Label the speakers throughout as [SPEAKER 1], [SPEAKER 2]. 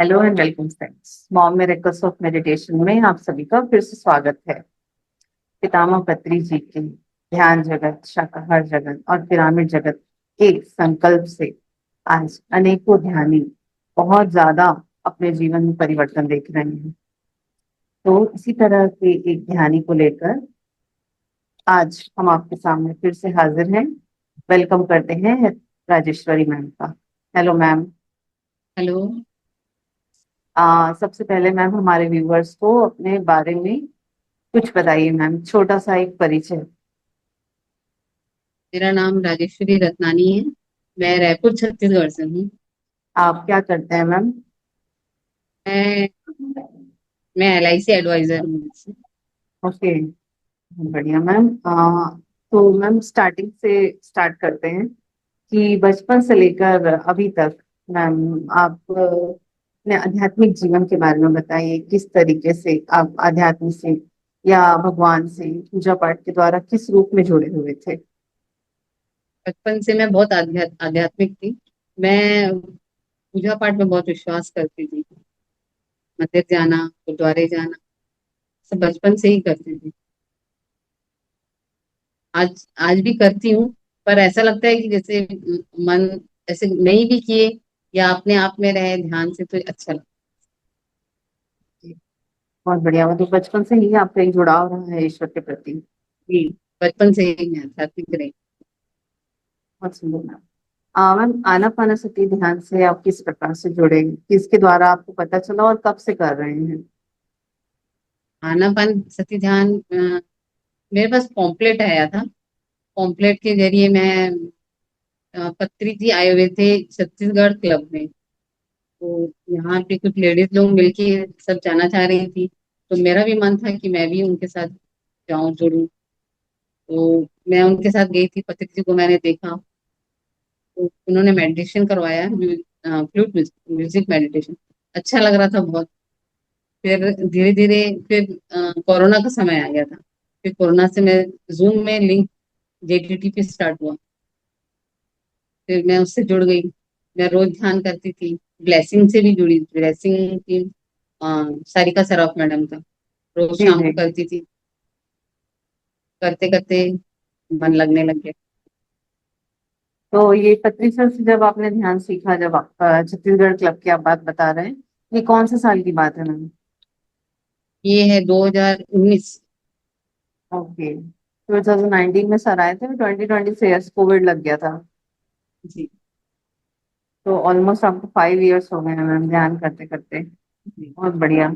[SPEAKER 1] Hello and welcome friends. Mom miracles of meditation में आप सभी का फिर से स्वागत है। पितामह पत्री जी के ध्यान जगत, शाकाहार जगत और पिरामिड जगत के संकल्प से आज अनेकों ध्यानी बहुत ज्यादा अपने जीवन में परिवर्तन देख रहे हैं। तो इसी तरह के एक ध्यानी को लेकर आज हम आपके सामने फिर से हाजिर हैं। वेलकम करते हैं राजेश्वरी मैम का। Hello ma'am.
[SPEAKER 2] हेलो।
[SPEAKER 1] सबसे पहले मैम हमारे व्यूवर्स को अपने बारे में कुछ बताइए मैम, छोटा सा एक परिचय।
[SPEAKER 2] मेरा नाम राजेश्वरी रत्नानी है। मैं रायपुर छत्तीसगढ़ से हूँ।
[SPEAKER 1] आप क्या करते हैं मैम?
[SPEAKER 2] मैं मैं LIC एडवाइजर हूँ वैसे।
[SPEAKER 1] ओके, बढ़िया मैम। तो मैम स्टार्टिंग से स्टार्ट करते हैं कि बचपन से लेकर अभी तक मैम आप अपने आध्यात्मिक जीवन के बारे में बताइए। किस तरीके से आप आध्यात्म से या भगवान से पूजा पाठ के द्वारा किस रूप में जुड़े हुए थे?
[SPEAKER 2] बचपन से मैं बहुत आध्यात्मिक थी। मैं पूजा पाठ में बहुत विश्वास करती थी। मंदिर जाना, गुरुद्वारे जाना, सब बचपन से ही करती थी। आज आज भी करती हूँ। पर ऐसा लगता है कि जैसे मन ऐसे नहीं भी किए या अपने आप में रहे ध्यान से तो अच्छा लगता
[SPEAKER 1] बहुत बढ़िया, मतलब बचपन से ही आपका एक जुड़ाव रहा है ईश्वर के प्रति।
[SPEAKER 2] है। जी, बचपन से ही मैं आध्यात्मिक रही।
[SPEAKER 1] बहुत सुंदर मैम। मैम आनापानासती ध्यान से आप किस प्रकार से जुड़े, किसके द्वारा आपको पता चला और कब से कर रहे हैं?
[SPEAKER 2] आनापान सती ध्यान मेरे पास पॉम्पलेट आया था। पॉम्पलेट के जरिए मैं पत्री जी आए हुए थे छत्तीसगढ़ क्लब में। तो यहाँ पे कुछ लेडीज लोग मिलके सब जाना चाह रही थी। तो मेरा भी मन था कि मैं भी उनके साथ जाऊं, जुड़ूं। तो मैं उनके साथ गई थी, पत्री जी को मैंने देखा। तो उन्होंने मेडिटेशन करवाया, फ्लूट म्यूजिक मेडिटेशन। अच्छा लग रहा था बहुत। फिर धीरे धीरे फिर कोरोना का समय आ गया था। फिर कोरोना से मैं जूम में लिंक JTT पे स्टार्ट हुआ। फिर मैं उससे जुड़ गई। मैं रोज ध्यान करती थी। ब्लेसिंग से भी जुड़ी, ब्लेसिंग की सारिका सराफ मैडम का रोज
[SPEAKER 1] जी
[SPEAKER 2] शाम
[SPEAKER 1] जी।
[SPEAKER 2] को करती थी। करते करते मन लगने लग गया।
[SPEAKER 1] तो ये पत्री सर से जब आपने ध्यान सीखा, जब आप छत्तीसगढ़ क्लब की आप बात बता रहे हैं, ये कौन से साल की बात है मैम?
[SPEAKER 2] ये है 2019।
[SPEAKER 1] ओके, 2019 में सर आए थे, 2020 से यस कोविड लग गया था।
[SPEAKER 2] जी
[SPEAKER 1] तो ऑलमोस्ट आपको 5 इयर्स हो गए हैं मैम ध्यान करते करते।
[SPEAKER 2] जी।
[SPEAKER 1] बहुत बढ़िया।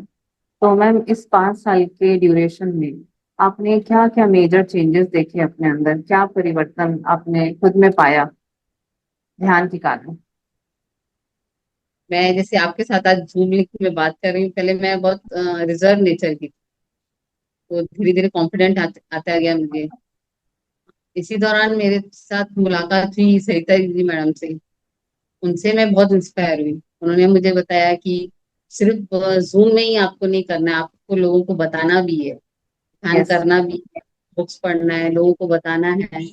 [SPEAKER 1] तो मैम इस 5 साल के ड्यूरेशन में आपने क्या क्या मेजर चेंजेस देखे अपने अंदर, क्या परिवर्तन आपने खुद में पाया ध्यान के कारण?
[SPEAKER 2] मैं जैसे आपके साथ आज जूम लिंक में बात कर रही हूँ, पहले मैं बहुत रिजर्व नेचर की थी। तो धीरे धीरे कॉन्फिडेंट आता गया मुझे। इसी दौरान मेरे साथ मुलाकात हुई सरिता जी मैडम से। उनसे मैं बहुत इंस्पायर हुई। उन्होंने मुझे बताया कि सिर्फ जूम में ही आपको नहीं करना है, आपको लोगों को बताना भी है, ध्यान
[SPEAKER 1] यस।
[SPEAKER 2] करना भी है, बुक्स पढ़ना है, लोगों को बताना है।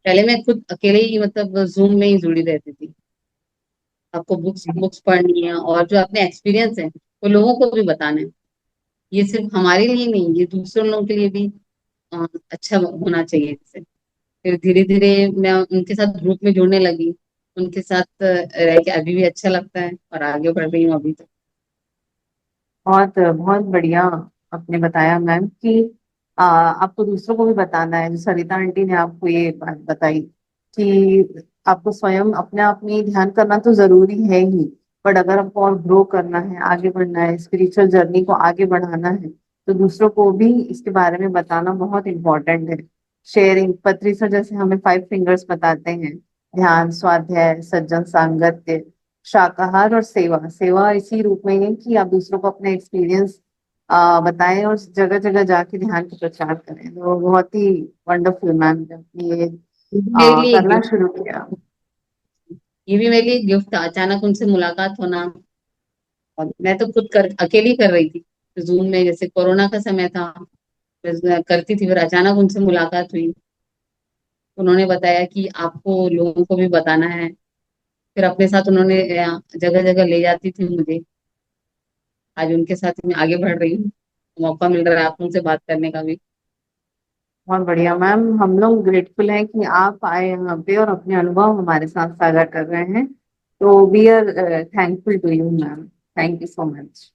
[SPEAKER 2] पहले मैं खुद अकेले ही मतलब जूम में ही जुड़ी रहती थी। आपको बुक्स बुक्स पढ़नी है और जो अपने एक्सपीरियंस है वो लोगों को भी बताना है। ये सिर्फ हमारे लिए नहीं, ये दूसरों लोगों के लिए भी अच्छा होना चाहिए इससे। फिर धीरे धीरे मैं उनके साथ ग्रुप में जुड़ने लगी। उनके साथ रह के अभी भी अच्छा लगता है और आगे बढ़ रही हूँ अभी तक।
[SPEAKER 1] बहुत बहुत बढ़िया। आपने बताया मैम कि आपको दूसरों को भी बताना है। जो सरिता आंटी ने आपको ये बात बताई कि आपको स्वयं अपने आप में ही ध्यान करना तो जरूरी है ही, बट अगर आपको और ग्रो करना है, आगे बढ़ना है, स्पिरिचुअल जर्नी को आगे बढ़ाना है, तो दूसरों को भी इसके बारे में बताना बहुत इंपॉर्टेंट है। शेयरिंग, पत्री सर जैसे हमें 5 फिंगर्स बताते हैं, ध्यान, स्वाध्याय, सज्जन साङ्गत्य, शाकाहार और सेवा। सेवा इसी रूप में है कि आप दूसरों को अपने एक्सपीरियंस बताएं और जगह जगह जाके ध्यान का प्रचार करें। तो बहुत ही वंडरफुल मैम, जब ये
[SPEAKER 2] ये भी मेरे लिए एक
[SPEAKER 1] करना
[SPEAKER 2] गिफ्ट।
[SPEAKER 1] शुरू किया।
[SPEAKER 2] ये भी मेरे लिए एक गिफ्ट था, अचानक उनसे मुलाकात होना। और मैं तो खुद कर अकेली कर रही थी जूम में, जैसे कोरोना का समय था। मैं करती थी, फिर अचानक उनसे मुलाकात हुई। उन्होंने बताया कि आपको लोगों को भी बताना है। फिर अपने साथ उन्होंने जगह जगह ले जाती थी मुझे। आज उनके साथ मैं आगे बढ़ रही हूँ। मौका मिल रहा है आप उनसे बात करने का भी।
[SPEAKER 1] बहुत बढ़िया मैम, हम लोग ग्रेटफुल हैं कि आप आए यहाँ पे और अपने अनुभव हमारे साथ साझा कर रहे हैं। तो we are thankful to you ma'am. Thank you so much.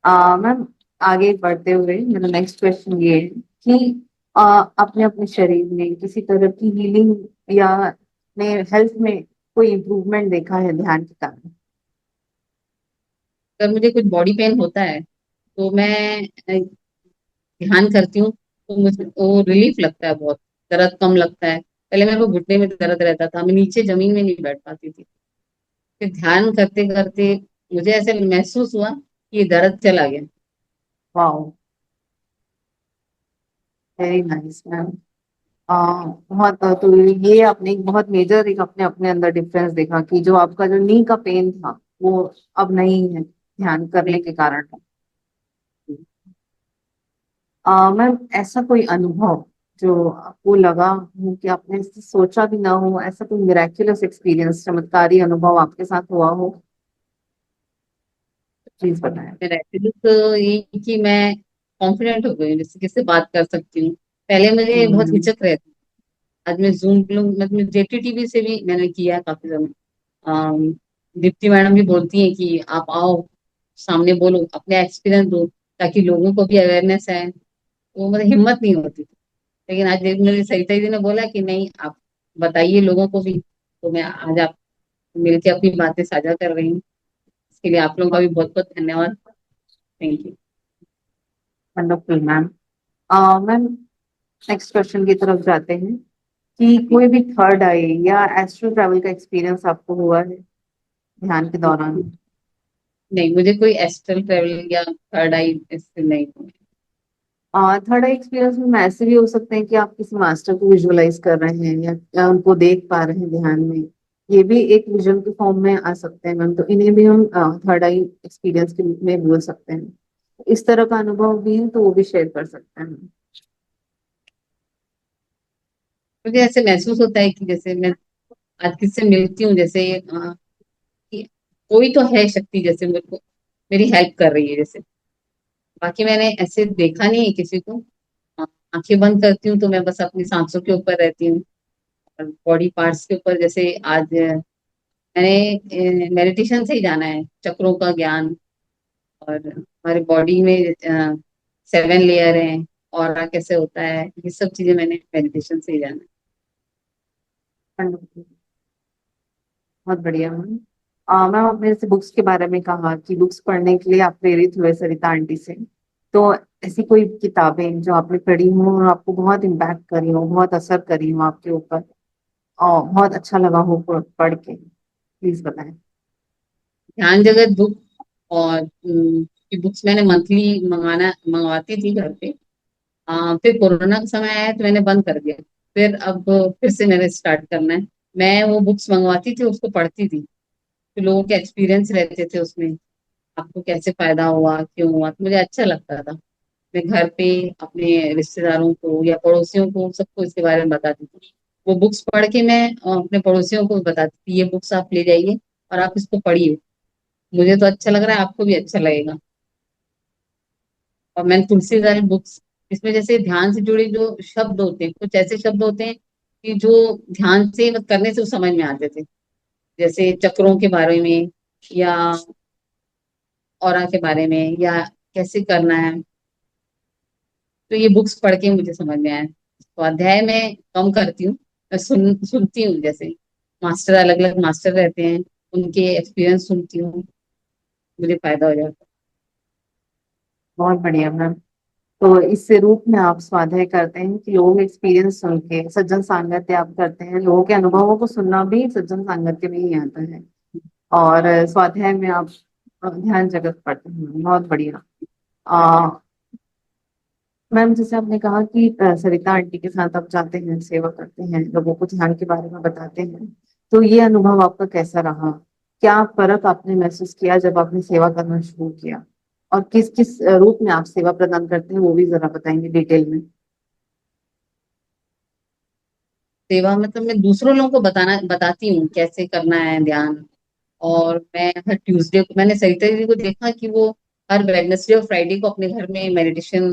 [SPEAKER 1] Ma'am, आगे बढ़ते हुए मेरा नेक्स्ट क्वेश्चन ये है कि अपने अपने शरीर में किसी तरह की हीलिंग या अपने हेल्थ में कोई इम्प्रूवमेंट देखा है ध्यान के कारण?
[SPEAKER 2] अगर मुझे कुछ बॉडी पेन होता है तो मैं ध्यान करती हूँ, तो मुझे वो रिलीफ लगता है बहुत। दर्द कम लगता है। पहले मेरे को घुटने में दर्द रहता था, मैं नीचे जमीन में नहीं बैठ पाती थी। फिर ध्यान करते करते मुझे ऐसे महसूस हुआ कि ये दर्द चला गया।
[SPEAKER 1] Wow, very nice ma'am. बहुत तो ये आपने एक बहुत मेजर एक अपने अपने अंदर डिफरेंस देखा कि जो आपका जो नी का पेन था वो अब नहीं है ध्यान करने
[SPEAKER 2] नहीं।
[SPEAKER 1] के कारण। मैम, ऐसा कोई अनुभव जो आपको लगा हो कि आपने इससे सोचा भी ना हो, ऐसा कोई मिराक्युलस एक्सपीरियंस, चमत्कारी अनुभव आपके साथ हुआ हो, प्लीज बताएं।
[SPEAKER 2] मेरा एक्चुअली तो ये कि मैं कॉन्फिडेंट हो गई हूँ, जैसे किससे बात कर सकती हूँ। पहले मुझे बहुत
[SPEAKER 1] हम्म।
[SPEAKER 2] हिचक रहती। आज मैं जूम मतलब जेटीटीवी से भी मैंने किया है काफी समय। अम, दीप्ति मैडम भी बोलती हैं कि आप आओ, सामने बोलो, अपने एक्सपीरियंस दो, ताकि लोगों को भी अवेयरनेस है। वो मतलब हिम्मत नहीं होती थी। लेकिन आज मेरी सरिता जी ने बोला कि नहीं, आप बताइए लोगों को भी। तो मैं आज आप मिलकर अपनी बातें साझा कर रही हूँ। इसके लिए आप लोगों का भी बहुत बहुत धन्यवाद। Thank you.
[SPEAKER 1] Wonderful ma'am. Ma'am, next question की तरफ जाते हैं कि कोई भी थर्ड आई या एस्ट्रल ट्रैवल का एक्सपीरियंस आपको हुआ है ध्यान के दौरान?
[SPEAKER 2] नहीं, मुझे कोई एस्ट्रल ट्रेवल या थर्ड आई इससे नहीं हुआ।
[SPEAKER 1] थर्ड आई एक्सपीरियंस में ऐसे भी हो सकते हैं कि आप किसी मास्टर को विजुअलाइज कर रहे हैं या उनको देख पा रहे हैं ध्यान में। ये भी एक विजन के फॉर्म में आ सकते हैं मैम, तो इन्हें भी हम थर्ड आई एक्सपीरियंस के रूप में बोल सकते हैं। इस तरह का अनुभव भी है तो वो भी शेयर कर सकते हैं मैम।
[SPEAKER 2] मुझे ऐसे महसूस होता है कि जैसे मैं आज किससे मिलती हूँ, जैसे कि कोई तो है शक्ति जैसे मेरे को मेरी हेल्प कर रही है जैसे। बाकी मैंने ऐसे देखा नहीं है किसी को। अ, आंखें बंद करती हूँ तो मैं बस अपनी सांसों के ऊपर रहती हूँ, और बॉडी पार्ट्स के ऊपर। जैसे आज मैंने मेडिटेशन से ही जाना है चक्रों का ज्ञान, और हमारे बॉडी में 7 लेयर हैं, और कैसे होता है, ये सब चीजें मैंने मेडिटेशन से ही जाना है।
[SPEAKER 1] Wonderful. बहुत बढ़िया मैम। मैम, आपने जैसे बुक्स के बारे में कहा कि बुक्स पढ़ने के लिए आप प्रेरित हुए सरिता आंटी से। तो ऐसी कोई किताबें जो आपने पढ़ी हो और आपको बहुत इम्पैक्ट करी हो, बहुत असर करी हो आपके ऊपर और बहुत अच्छा लगा हो पढ़ के, प्लीज बताएं।
[SPEAKER 2] ध्यान जगत बुक, और ये बुक्स मैंने मंथली मंगवाती थी घर पे। फिर कोरोना का समय आया तो मैंने बंद कर दिया। फिर अब फिर से मैंने स्टार्ट करना है। मैं वो बुक्स मंगवाती थी, उसको पढ़ती थी, तो लोगों के एक्सपीरियंस रहते थे उसमें, आपको कैसे फायदा हुआ, क्यों हुआ, तो मुझे अच्छा लगता था। मैं घर पे अपने रिश्तेदारों को या पड़ोसियों को सबको इसके बारे में बताती थी। वो बुक्स पढ़ के मैं अपने पड़ोसियों को भी बताती थी, ये बुक्स आप ले जाइए और आप इसको पढ़िए। मुझे तो अच्छा लग रहा है, आपको भी अच्छा लगेगा। और मैंने तुलसीदास बुक्स, इसमें जैसे ध्यान से जुड़े जो शब्द होते हैं, कुछ ऐसे शब्द होते हैं कि जो ध्यान से मत करने से वो समझ में आते थे। जैसे चक्रों के बारे में, या ऑरा के बारे में, या कैसे करना है। तो ये बुक्स पढ़ के मुझे समझ में आया। तो अध्याय में कम करती हूँ, मैं सुनती हूँ। जैसे मास्टर, अलग अलग मास्टर रहते हैं, उनके एक्सपीरियंस सुनती हूँ, मुझे फायदा हो जाता
[SPEAKER 1] बहुत बढ़िया मैम। तो इस रूप में आप स्वाध्याय करते हैं कि लोगों के एक्सपीरियंस सुन के सज्जन सांगत्य आप करते हैं, लोगों के अनुभवों को सुनना भी सज्जन सांगत्य में ही आता है। और स्वाध्याय में आप ध्यान जगत पढ़ते हैं, बहुत बढ़िया। मैम, जैसे आपने कहा कि सरिता आंटी के साथ आप जाते हैं, सेवा करते हैं, लोगों को ध्यान के बारे में बताते हैं, तो ये अनुभव आपका कैसा रहा? क्या फर्क आपने महसूस किया जब आपने सेवा करना शुरू किया? और किस किस रूप में आप सेवा प्रदान करते हैं वो भी जरा बताएंगे डिटेल में।
[SPEAKER 2] है। सेवा मतलब मैं दूसरों लोगों को बताती हूँ कैसे करना है ध्यान। और मैं हर ट्यूसडे को, मैंने सरिता दीदी को देखा कि वो हर वेडनेसडे और फ्राइडे को अपने घर में मेडिटेशन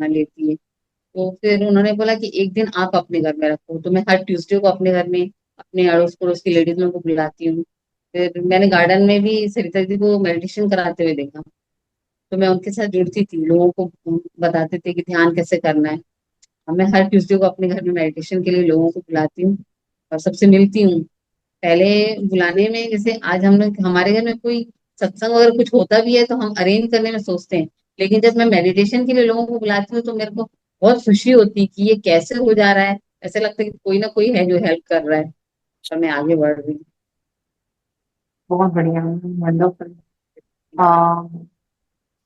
[SPEAKER 2] लेती है। तो फिर उन्होंने बोला कि एक दिन आप अपने घर में रखो, तो मैं हर ट्यूसडे को अपने घर में अपने अड़ोस पड़ोस की लेडीज लोगों को बुलाती हूँ। फिर मैंने गार्डन में भी सरिता दीदी को मेडिटेशन कराते हुए देखा, तो मैं उनके साथ जुड़ती थी, लोगों को बताते थे कि ध्यान कैसे करना है। और मैं हर ट्यूसडे को अपने घर में मेडिटेशन के लिए लोगों को बुलाती हूँ और सबसे मिलती हूँ। पहले बुलाने में, जैसे आज हम लोग हमारे घर में कोई सत्संग अगर कुछ होता भी है तो हम अरेंज करने में सोचते हैं, लेकिन जब मैं मेडिटेशन के लिए लोगों को बुलाती हूँ तो मेरे को बहुत खुशी होती है कि ये कैसे हो जा रहा है। ऐसा लगता है कि कोई ना कोई है जो हेल्प कर रहा है और मैं आगे बढ़ रही हूँ।
[SPEAKER 1] बहुत बढ़िया, वंडरफुल। आ,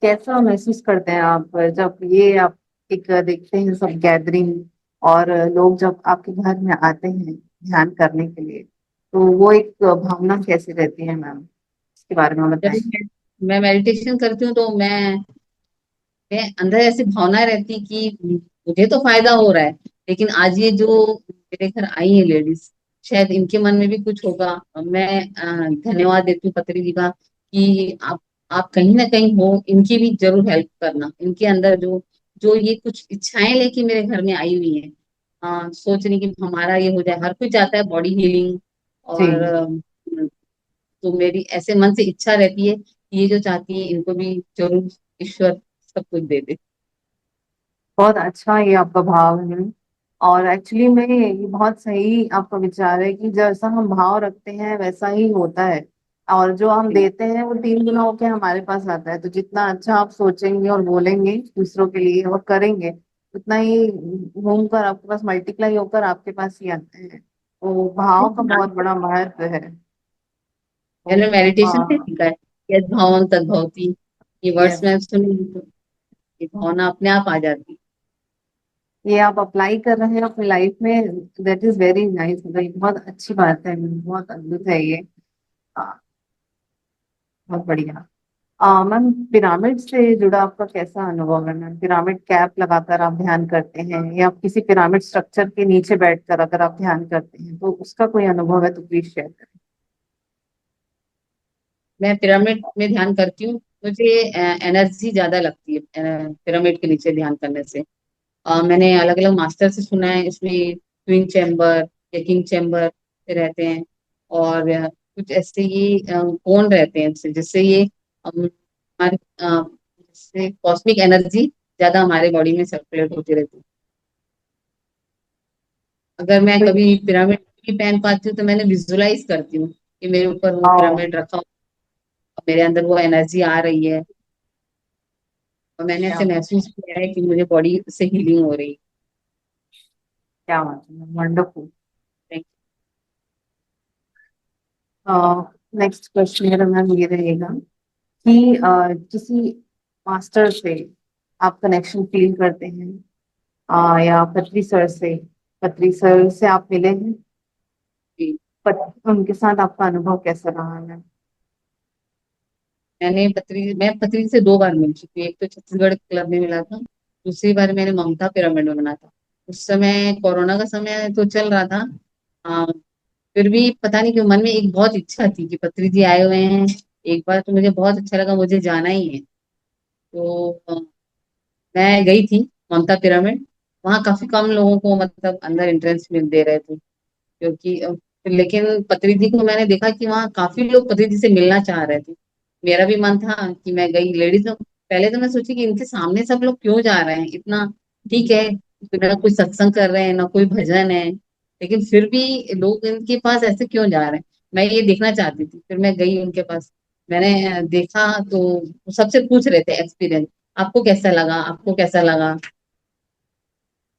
[SPEAKER 1] कैसा महसूस करते हैं आप जब ये आप एक देखते हैं सब गैदरिंग, और लोग जब आपके घर में आते हैं ध्यान करने के लिए, तो वो एक भावना कैसी रहती है मैम, इसके बारे में
[SPEAKER 2] जब
[SPEAKER 1] बताएं।
[SPEAKER 2] मैं मेडिटेशन करती हूँ तो मैं अंदर ऐसी भावना रहती कि मुझे तो फायदा हो रहा है, लेकिन आज ये जो मेरे घर आई है लेडीज, शायद इनके मन में भी कुछ होगा। मैं धन्यवाद देती हूँ पत्री जी का कि आप कहीं ना कहीं हो, इनकी भी जरूर हेल्प करना। इनके अंदर जो जो ये कुछ इच्छाएं लेके मेरे घर में आई हुई है, सोच रही कि हमारा ये हो जाए। हर कोई चाहता है बॉडी हीलिंग, और
[SPEAKER 1] जी,
[SPEAKER 2] तो मेरी ऐसे मन से इच्छा रहती है कि ये जो चाहती है इनको भी जरूर ईश्वर सब कुछ दे दे।
[SPEAKER 1] बहुत अच्छा ये आपका भाव है। और एक्चुअली में ये बहुत सही आपका विचार है कि जैसा हम भाव रखते हैं वैसा ही होता है, और जो हम देते हैं वो 3 गुना होके हमारे पास आता है। तो जितना अच्छा आप सोचेंगे और बोलेंगे दूसरों के लिए और करेंगे, उतना ही घूम कर आपके पास मल्टीप्लाई होकर आपके पास ही आते हैं। तो भाव का बहुत बड़ा महत्व है। तो
[SPEAKER 2] मैंने मेडिटेशन से
[SPEAKER 1] हाँ,
[SPEAKER 2] सीखा है, यद भावम तद भवति। ये वर्ड्स
[SPEAKER 1] यस,
[SPEAKER 2] मैं सुनी तो ये भावना अपने आप आ जाती।
[SPEAKER 1] ये आप अप्लाई कर रहे हैं अपनी लाइफ में, दैट इज वेरी नाइस। मतलब ये बहुत अच्छी बात है, बहुत अद्भुत है ये। हाँ, बहुत बढ़िया। मैम, पिरामिड से जुड़ा आपका कैसा अनुभव है मैम? पिरामिड कैप लगाकर आप ध्यान करते हैं, या आप किसी पिरामिड स्ट्रक्चर के नीचे बैठकर अगर आप ध्यान करते हैं, तो उसका कोई अनुभव है तो प्लीज शेयर करें।
[SPEAKER 2] मैं पिरामिड में ध्यान करती हूँ, मुझे एनर्जी ज्यादा लगती है पिरामिड के नीचे ध्यान करने से। मैंने अलग अलग मास्टर से सुना है, इसमें ट्विन चैम्बर या किंग चैम्बर रहते हैं, और कुछ ऐसे ही कोण रहते हैं जिससे ये हमारे जिससे कॉस्मिक एनर्जी ज्यादा हमारे बॉडी में सर्कुलेट होती रहती है। अगर मैं
[SPEAKER 1] तो
[SPEAKER 2] कभी पिरामिड नहीं पहन पाती हूँ तो मैंने विजुलाइज करती हूँ कि मेरे ऊपर वो
[SPEAKER 1] आओ,
[SPEAKER 2] पिरामिड रखा हो, और मेरे अंदर वो एनर्जी आ रही है, और मैंने
[SPEAKER 1] क्या
[SPEAKER 2] ऐसे
[SPEAKER 1] बात,
[SPEAKER 2] महसूस किया है कि मुझे बॉडी से हीलिंग हो रही
[SPEAKER 1] क्या बात है, वंडरफुल।
[SPEAKER 2] है।
[SPEAKER 1] नेक्स्ट क्वेश्चन मेरा मैम ये रहेगा कि किसी मास्टर से आप कनेक्शन फील करते हैं, या पत्री सर से आप मिले हैं, उनके साथ आपका अनुभव कैसा रहा है?
[SPEAKER 2] मैं पत्री से 2 बार मिल चुकी हूँ। एक तो छत्तीसगढ़ क्लब में मिला था, दूसरी बार मैंने ममता पिरामिड में मिला था। उस समय कोरोना का समय तो चल रहा था। आ, फिर भी पता नहीं क्यों मन में एक बहुत इच्छा थी कि पत्री जी आए हुए हैं एक बार, तो मुझे बहुत अच्छा लगा, मुझे जाना ही है। तो मैं गई थी ममता पिरामिड। वहाँ काफी कम लोगों को मतलब अंदर एंट्रेंस मिल दे रहे थे, क्योंकि लेकिन पत्री दी को मैंने देखा कि वहाँ काफी लोग पत्री दी से मिलना चाह रहे थे। मेरा भी मन था कि मैं गई, लेडीज लोग। पहले तो मैं सोची कि इनके सामने सब लोग क्यों जा रहे हैं इतना, ठीक है, ना कोई सत्संग कर रहे हैं ना कोई भजन है, लेकिन फिर भी लोग इनके पास ऐसे क्यों जा रहे हैं। मैं ये देखना चाहती थी, फिर मैं गई उनके पास। मैंने देखा तो वो सबसे पूछ रहे थे एक्सपीरियंस, आपको कैसा लगा, आपको कैसा लगा।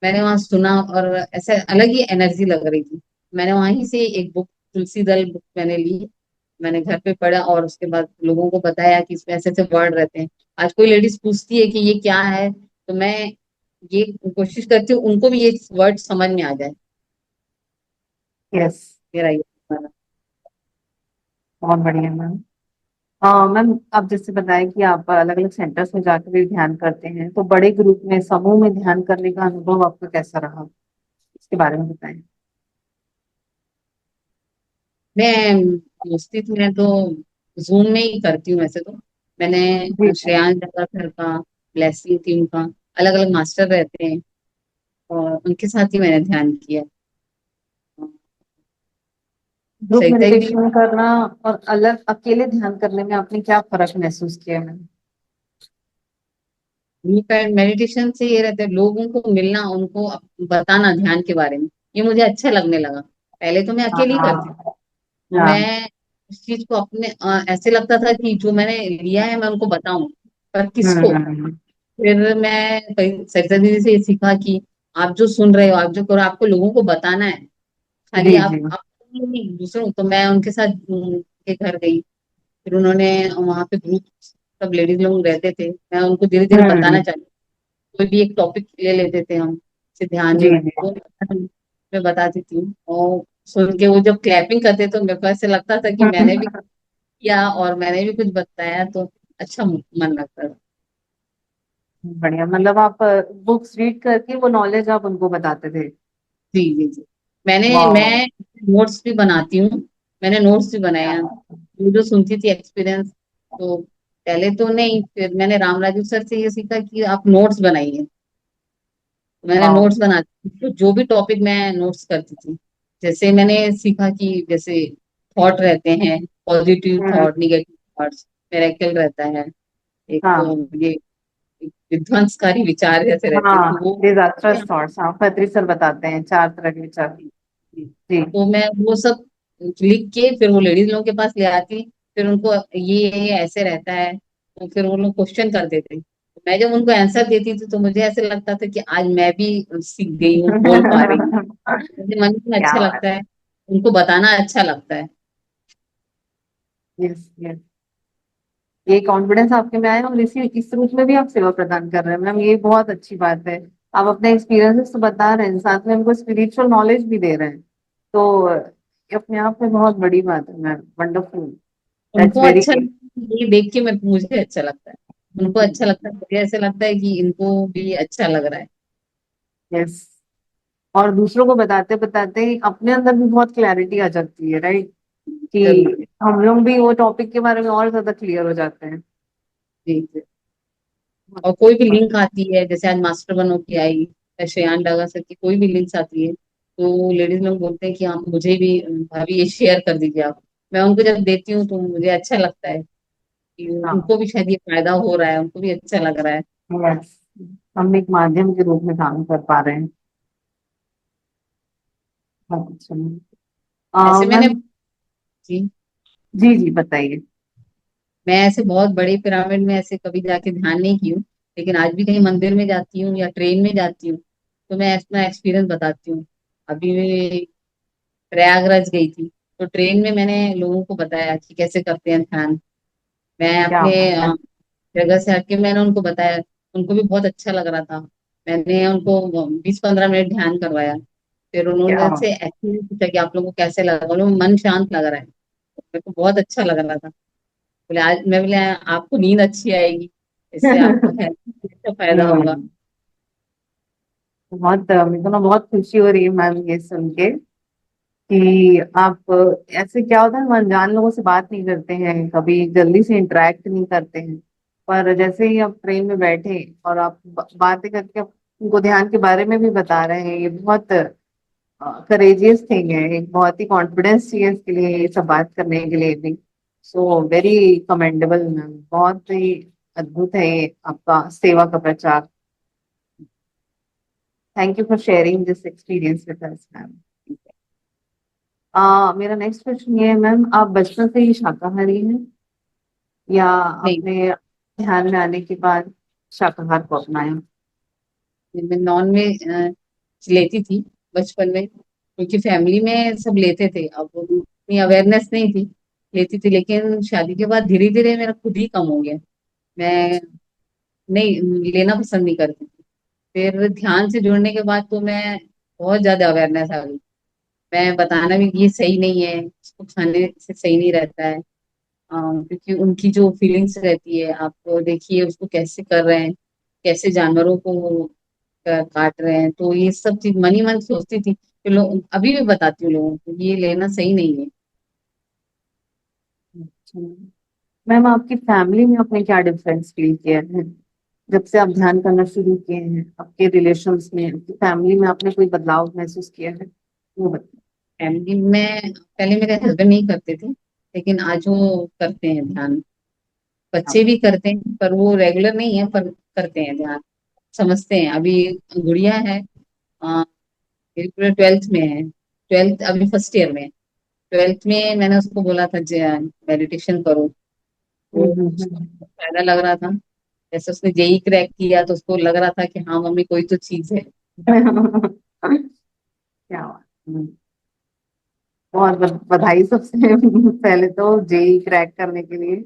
[SPEAKER 2] मैंने वहां सुना और ऐसे अलग ही एनर्जी लग रही थी। मैंने वहीं से एक बुक, तुलसी दल बुक मैंने ली, मैंने घर पे पढ़ा और उसके बाद लोगों को बताया कि इसमें ऐसे ऐसे वर्ड रहते हैं। आज कोई लेडीज पूछती है कि ये क्या है, तो मैं ये कोशिश करती हूँ उनको भी ये वर्ड समझ में आ जाए।
[SPEAKER 1] यस,
[SPEAKER 2] मेरा ये मानना।
[SPEAKER 1] बहुत बढ़िया मैम। मैम, आप जैसे बताया कि आप अलग अलग सेंटर्स में जाकर भी ध्यान करते हैं, तो बड़े ग्रुप में समूह में ध्यान करने का अनुभव आपका कैसा रहा, इसके बारे में बताएं।
[SPEAKER 2] मैं मोस्टली तो मैं तो जूम में ही करती हूँ वैसे तो।
[SPEAKER 1] जी
[SPEAKER 2] मैंने
[SPEAKER 1] जी।
[SPEAKER 2] श्रेयांश दादाकर का, ब्लेसिंग थी उनका, अलग अलग मास्टर रहते हैं और उनके साथ ही मैंने ध्यान किया।
[SPEAKER 1] ग्रुप
[SPEAKER 2] सहिता भी
[SPEAKER 1] मेडिटेशन करना और अलग अकेले ध्यान करने में आपने क्या फर्क महसूस किया है?
[SPEAKER 2] ग्रुप एंड मेडिटेशन से ये रहता है लोगों को मिलना, उनको बताना ध्यान के बारे में, ये मुझे अच्छा लगने लगा। पहले तो मैं अकेले ही करती थी,
[SPEAKER 1] हाँ
[SPEAKER 2] तो
[SPEAKER 1] हाँ।
[SPEAKER 2] मैं उस चीज को अपने ऐसे लगता था कि जो मैंने लिया है मैं उनको बताऊं, पर किसको।
[SPEAKER 1] हम्म।
[SPEAKER 2] फिर मैं कहीं सरिता दीदी से ये सीखा कि आप जो सुन रहे हो, आप जो करो, आपको लोगों को बताना है। खाली
[SPEAKER 1] जी जी।
[SPEAKER 2] आप नहीं, दूसरों। तो मैं उनके साथ उनके घर गई, फिर उन्होंने वहां पे ग्रुप, सब लेडीज लोग रहते थे, मैं उनको धीरे धीरे बताना
[SPEAKER 1] हम्म।
[SPEAKER 2] चाहती। कोई भी एक टॉपिक ले लेते थे हम, जैसे ध्यान
[SPEAKER 1] जी
[SPEAKER 2] में,
[SPEAKER 1] जी।
[SPEAKER 2] तो मैं बताती थी और सुन के वो जब क्लैपिंग करते तो मेरे को ऐसे लगता था कि मैंने भी किया और मैंने भी कुछ बताया, तो अच्छा मन लगता था।
[SPEAKER 1] बढ़िया, मतलब आप बुक्स रीड करके वो नॉलेज आप उनको बताते थे?
[SPEAKER 2] जी जी जी।
[SPEAKER 1] वाह।
[SPEAKER 2] मैं नोट्स भी बनाती हूँ, मैंने नोट्स भी बनाए
[SPEAKER 1] क्या
[SPEAKER 2] हैं।
[SPEAKER 1] बात है।
[SPEAKER 2] जो सुनती थी एक्सपीरियंस, तो पहले तो नहीं, फिर मैंने राम राजू सर से ये सीखा कि आप नोट्स बनाइए। तो मैंने
[SPEAKER 1] वाह।
[SPEAKER 2] नोट्स बनाती थी, तो जो भी टॉपिक मैं नोट्स करती थी। जैसे मैंने सीखा कि जैसे थॉट रहते हैं, पॉजिटिव
[SPEAKER 1] हम्म।
[SPEAKER 2] थॉट, निगेटिव थॉट्स, मिरेकल रहता है, एक
[SPEAKER 1] हाँ
[SPEAKER 2] ये एक विध्वंसकारी विचार जैसे रहते हैं, तो
[SPEAKER 1] हाँ,
[SPEAKER 2] वो
[SPEAKER 1] डिजास्टर्स थॉट्स, हाँ खत्री सर बताते हैं 4 तरह के विचार। जी।
[SPEAKER 2] तो मैं वो सब लिख के फिर वो लेडीज लोगों के पास ले आती, फिर उनको ये ऐसे रहता है, तो फिर वो लोग क्वेश्चन करते थे। तो मैं जब उनको आंसर देती थी तो मुझे ऐसे लगता था कि आज मैं भी सीख गई हूँ, बोल पा रही हूँ। मुझे मन में
[SPEAKER 1] क्या
[SPEAKER 2] अच्छा
[SPEAKER 1] बात
[SPEAKER 2] लगता है, उनको बताना अच्छा लगता है।
[SPEAKER 1] है। Yes yes. ये कॉन्फिडेंस आपके में आया और इस रूप में भी आप सेवा प्रदान कर रहे हैं मैम, ये बहुत अच्छी बात है। आप अपने एक्सपीरियंसेस तो बता रहे हैं, साथ में हमको स्पिरिचुअल नॉलेज भी दे रहे हैं, तो ये अपने आप में बहुत बड़ी बात है मैम, वंडरफुल। दैट्स
[SPEAKER 2] उनको
[SPEAKER 1] वेरी
[SPEAKER 2] अच्छा ये देख के मैं मुझे अच्छा लगता है, उनको अच्छा लगता है, मुझे ऐसा लगता है कि इनको भी अच्छा लग रहा है।
[SPEAKER 1] यस। और दूसरों को बताते बताते ही अपने अंदर भी बहुत क्लैरिटी आ जाती है, राइट?
[SPEAKER 2] जरूर।
[SPEAKER 1] कि हम लोग भी वो टॉपिक के बारे में और ज्यादा क्लियर हो जाते हैं।
[SPEAKER 2] जी जी। और कोई भी लिंक आती है, जैसे आज मास्टर बनो की आई, या श्रेयान डागा सर की कोई भी लिंक्स आती है, तो लेडीज लोग बोलते हैं कि हाँ मुझे भी भाभी ये शेयर कर दीजिए आप। मैं उनको जब देती हूँ तो मुझे अच्छा लगता है कि
[SPEAKER 1] हाँ।
[SPEAKER 2] उनको भी शायद ये फायदा हो रहा है, उनको भी अच्छा लग रहा है।
[SPEAKER 1] यस। हम एक माध्यम के रूप में काम कर पा रहे हैं। बहुत अच्छा।
[SPEAKER 2] ऐसे मैंने,
[SPEAKER 1] मैम।
[SPEAKER 2] जी,
[SPEAKER 1] जी जी बताइए।
[SPEAKER 2] मैं ऐसे बहुत बड़े पिरामिड में ऐसे कभी जाके ध्यान नहीं की हूँ, लेकिन आज भी कहीं मंदिर में जाती हूँ या ट्रेन में जाती हूँ तो मैं अपना एक्सपीरियंस बताती हूँ। अभी मैं प्रयागराज गई थी, तो ट्रेन में मैंने लोगों को बताया कि कैसे करते हैं ध्यान। मैं
[SPEAKER 1] क्या
[SPEAKER 2] अपने
[SPEAKER 1] बात है।
[SPEAKER 2] जगह से हटके मैंने उनको बताया, उनको भी बहुत अच्छा लग रहा था। मैंने उनको 20-15 मिनट ध्यान करवाया, फिर
[SPEAKER 1] क्या
[SPEAKER 2] उन्होंने
[SPEAKER 1] बात।
[SPEAKER 2] से एक्चुअली पूछा कि आप लोगों को कैसे लगा, बोले मन शांत लग रहा है। मेरे को बहुत अच्छा लग रहा था। बोले आज, मैं बोले आपको नींद अच्छी आएगी, इससे आपको हेल्थ में अच्छा फायदा होगा।
[SPEAKER 1] हम्म। बहुत मेरे को ना बहुत खुशी हो रही है मैम ये सुन के कि आप ऐसे क्या होता है, हम अनजान लोगों से बात नहीं करते हैं, कभी जल्दी से इंटरेक्ट नहीं करते हैं, पर जैसे ही आप ट्रेन में बैठे और आप बातें करके आप उनको ध्यान के बारे में भी बता रहे हैं, ये बहुत करेजियस थिंग है, एक बहुत ही कॉन्फिडेंस चाहिए इसके लिए, ये सब बात करने के लिए भी। सो वेरी कमेंडेबल मैम, बहुत ही अद्भुत है ये आपका सेवा का प्रचार। Thank you for sharing this experience with us ma'am. मेरा नेक्स्ट क्वेश्चन ये है मैम, आप बचपन से ही शाकाहारी हैं या
[SPEAKER 2] नहीं,
[SPEAKER 1] अपने ध्यान में आने के बाद शाकाहार को अपनाया?
[SPEAKER 2] मैं नॉन वेज लेती थी बचपन में, क्योंकि फैमिली में सब लेते थे, अब उतनी अवेयरनेस नहीं थी, लेती थी। लेकिन शादी के बाद धीरे धीरे मेरा खुद ही कम हो गया, मैं नहीं लेना पसंद नहीं करती थी। फिर ध्यान से जुड़ने के बाद तो मैं बहुत ज्यादा अवेयरनेस आ गई। मैं बताना भी ये सही नहीं है, इसको खाने से सही नहीं रहता है। क्योंकि उनकी जो फीलिंग्स रहती है, आप देखिए उसको कैसे कर रहे हैं, कैसे जानवरों को वो काट रहे हैं, तो ये सब चीज मन ही मन सोचती थी। फिर लोग, अभी भी बताती हूँ लोगों को ये लेना सही नहीं है।
[SPEAKER 1] मैम आपकी फैमिली में आपने क्या डिफरेंस फील किया है जब से आप ध्यान करना शुरू किए हैं? आपके रिलेशंस में, आपकी फैमिली में आपने कोई बदलाव महसूस किया है? वो बताइए।
[SPEAKER 2] फैमिली में पहले मेरे हस्बैंड नहीं करते थे, लेकिन आज वो करते हैं ध्यान। बच्चे भी करते हैं पर वो रेगुलर नहीं है, पर करते हैं ध्यान, समझते हैं। अभी गुड़िया है, मेरी पूरे 12th में है, 12th अभी फर्स्ट ईयर में है। 12th में मैंने उसको बोला था मेडिटेशन करो,
[SPEAKER 1] हम्म
[SPEAKER 2] वो
[SPEAKER 1] हम्म,
[SPEAKER 2] उसको फायदा लग रहा था। जैसे उसने जेई क्रैक किया तो उसको लग रहा था कि हाँ मम्मी कोई तो चीज है।
[SPEAKER 1] क्या बात। बहुत बधाई सबसे पहले तो जेई क्रैक करने के लिए।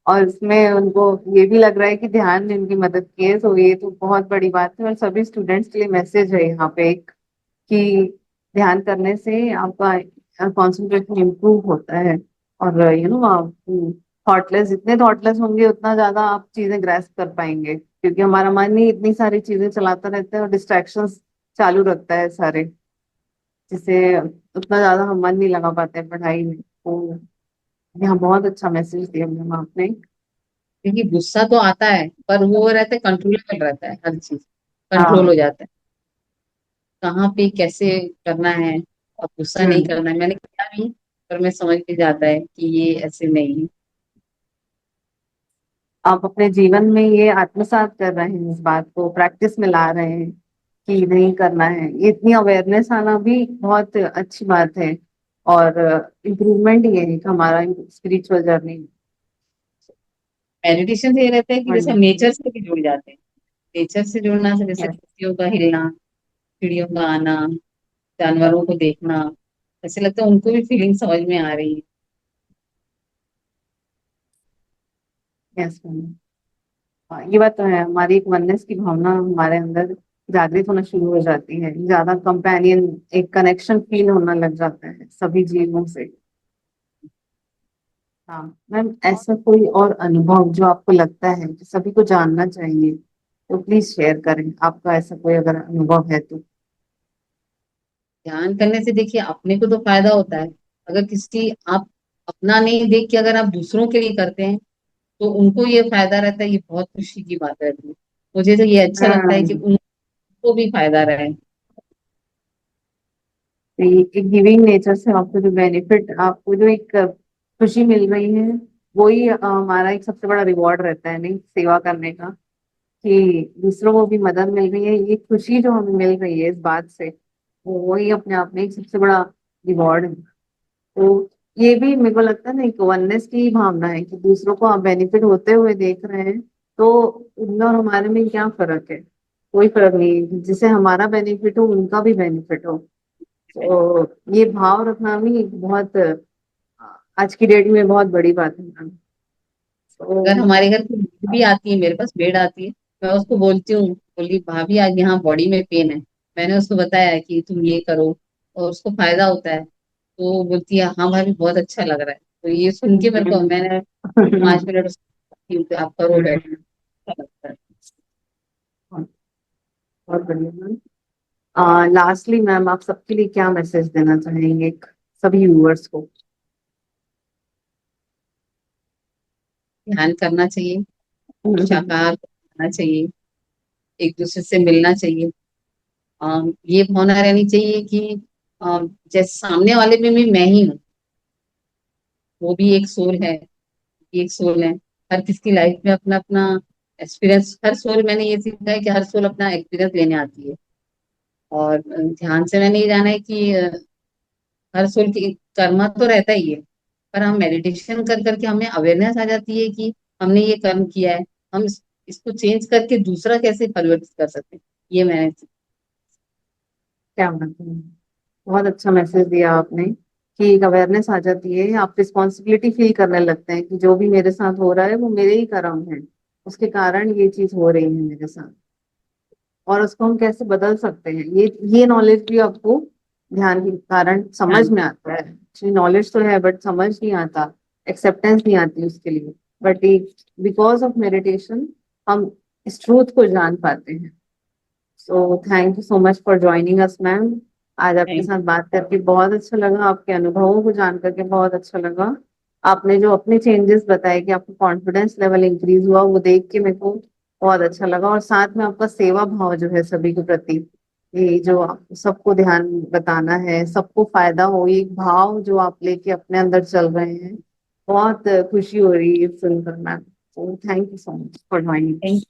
[SPEAKER 1] और इसमें उनको ये भी लग रहा है कि ध्यान ने उनकी मदद की है, तो ये तो बहुत बड़ी बात है। और सभी स्टूडेंट्स के लिए मैसेज है यहाँ पे एक, कि ध्यान करने से आपका कंसंट्रेशन इम्प्रूव होता है। और आप थॉटलेस, जितने थॉटलेस होंगे उतना ज्यादा आप चीजें ग्रैस्प कर पाएंगे, क्योंकि हमारा मन ही इतनी सारी चीजें चलाता रहता है और डिस्ट्रैक्शंस चालू रखता है सारे, जिससे उतना ज्यादा हम मन नहीं लगा पाते हैं पढ़ाई में। तो यहाँ बहुत अच्छा मैसेज दिया मैम आपने।
[SPEAKER 2] क्योंकि गुस्सा तो आता है पर वो रहता है, कंट्रोलेबल रहता है, हर चीज कंट्रोल
[SPEAKER 1] हाँ।
[SPEAKER 2] हो जाता है। कहाँ पे कैसे करना है, और गुस्सा नहीं
[SPEAKER 1] हम्म।
[SPEAKER 2] करना है, मैंने किया भी। पर मैं समझ भी जाता है कि ये ऐसे नहीं है।
[SPEAKER 1] आप अपने जीवन में ये आत्मसात कर रहे हैं, इस बात को प्रैक्टिस में ला रहे हैं कि नहीं करना है। ये इतनी अवेयरनेस आना भी बहुत अच्छी बात है। और इम्प्रूवमेंट ये है कि हमारा स्पिरिचुअल जर्नी।
[SPEAKER 2] मेडिटेशन से ये रहता है कि जैसे हम
[SPEAKER 1] वंडरफुल।
[SPEAKER 2] नेचर से भी जुड़ जाते हैं। नेचर से जुड़ना से जैसे
[SPEAKER 1] यस।
[SPEAKER 2] पत्तियों का हिलना, चिड़ियों का आना, जानवरों को देखना, ऐसे लगता है उनको भी फीलिंग समझ में आ रही है।
[SPEAKER 1] Yes ma'am. ये बात तो है, हमारी एक वननेस की भावना हमारे अंदर जागृत होना शुरू हो जाती है, ज्यादा कंपेनियन, एक कनेक्शन फील होना लग जाता है सभी जीवों से। हाँ मैम, ऐसा कोई और अनुभव जो आपको लगता है कि सभी को जानना चाहिए, तो प्लीज शेयर करें, आपका ऐसा कोई अगर अनुभव है तो।
[SPEAKER 2] ध्यान करने से देखिए अपने को तो फायदा होता है। अगर किसी आप अपना नहीं देख के अगर आप दूसरों के लिए करते हैं तो उनको ये फायदा रहता है, ये बहुत खुशी की बात रहती है। मुझे तो ये अच्छा लगता है कि
[SPEAKER 1] हाँ,
[SPEAKER 2] उनको भी फायदा रहे।
[SPEAKER 1] तो ये एक गिविंग नेचर से आपको जो बेनिफिट, आपको जो एक खुशी मिल रही है, वही हमारा एक सबसे बड़ा रिवॉर्ड रहता है, नहीं, सेवा करने का, कि दूसरों को भी मदद मिल रही है, ये खुशी जो हमें मिल रही है इस बात से, वो वही अपने आप में एक सबसे बड़ा रिवॉर्ड है। तो ये भी मेरे को लगता है ना, एक वननेस की भावना है कि दूसरों को आप बेनिफिट होते हुए देख रहे हैं, तो उनमें और हमारे में क्या फर्क है? कोई फर्क नहीं है, जिसे हमारा बेनिफिट हो उनका भी बेनिफिट हो। तो ये भाव रखना भी एक बहुत आज की डेट में बहुत बड़ी बात है मैम।
[SPEAKER 2] अगर
[SPEAKER 1] तो
[SPEAKER 2] हमारे घर की मेड भी आती है, मेरे पास मेड आती है, मैं उसको बोलती हूँ, बोली भाभी आज यहाँ बॉडी में पेन है, मैंने उसको बताया कि तुम ये करो और उसको फायदा होता है, तो वो बोलती है हाँ भाभी बहुत अच्छा लग रहा है। तो ये सुन के मेरे को, मैंने 5 मिनट उसको बोलती हूँ कि आप करो बैठ, अच्छा लगता है।
[SPEAKER 1] बहुत बढ़िया मैम। लास्टली मैम, आप सबके लिए क्या मैसेज देना चाहेंगे, सभी व्यूअर्स को?
[SPEAKER 2] ध्यान करना चाहिए, शाकाहार खाना चाहिए, एक दूसरे से मिलना चाहिए। ये भावना रहनी चाहिए कि जैसे सामने वाले में भी मैं ही हूँ, वो भी एक सोल है, ये एक सोल है। हर किसकी लाइफ में अपना अपना एक्सपीरियंस, हर सोल, मैंने ये सीखा है कि हर सोल अपना एक्सपीरियंस लेने आती है। और ध्यान से मैंने ये जाना है कि हर सोल की कर्मा तो रहता ही है, पर हम मेडिटेशन कर करके हमें अवेयरनेस आ जाती है कि हमने ये कर्म किया है, हम इसको चेंज करके दूसरा कैसे परिवर्तित कर सकते हैं। ये मैंने
[SPEAKER 1] क्या बात है, बहुत अच्छा मैसेज दिया आपने, कि एक अवेयरनेस आ जाती है, आप रिस्पॉन्सिबिलिटी फील करने लगते हैं कि जो भी मेरे साथ हो रहा है वो मेरे ही कर्म है, उसके कारण ये चीज हो रही है मेरे साथ, और उसको हम कैसे बदल सकते हैं। ये नॉलेज भी आपको ध्यान के कारण समझ
[SPEAKER 2] ध्यान।
[SPEAKER 1] में आता है। एक्चुअली नॉलेज तो है बट समझ नहीं आता, एक्सेप्टेंस नहीं आती उसके लिए। बट बिकॉज ऑफ मेडिटेशन हम इस ट्रूथ को जान पाते हैं। So thank you so much for joining us ma'am. आज आपके
[SPEAKER 2] थैंक
[SPEAKER 1] साथ बात करके बहुत अच्छा लगा, आपके अनुभवों को जान करके बहुत अच्छा लगा। आपने जो अपने चेंजेस बताए कि आपका कॉन्फिडेंस लेवल इंक्रीज हुआ, वो देख के मेरे को बहुत अच्छा लगा। और साथ में आपका सेवा भाव जो है सभी के प्रति, ये जो सबको ध्यान बताना है, सबको फायदा हो, ये एक भाव जो आप लेके अपने अंदर चल रहे हैं, बहुत खुशी हो रही है सुनकर मैम। तो thank you so much for joining.
[SPEAKER 2] Thank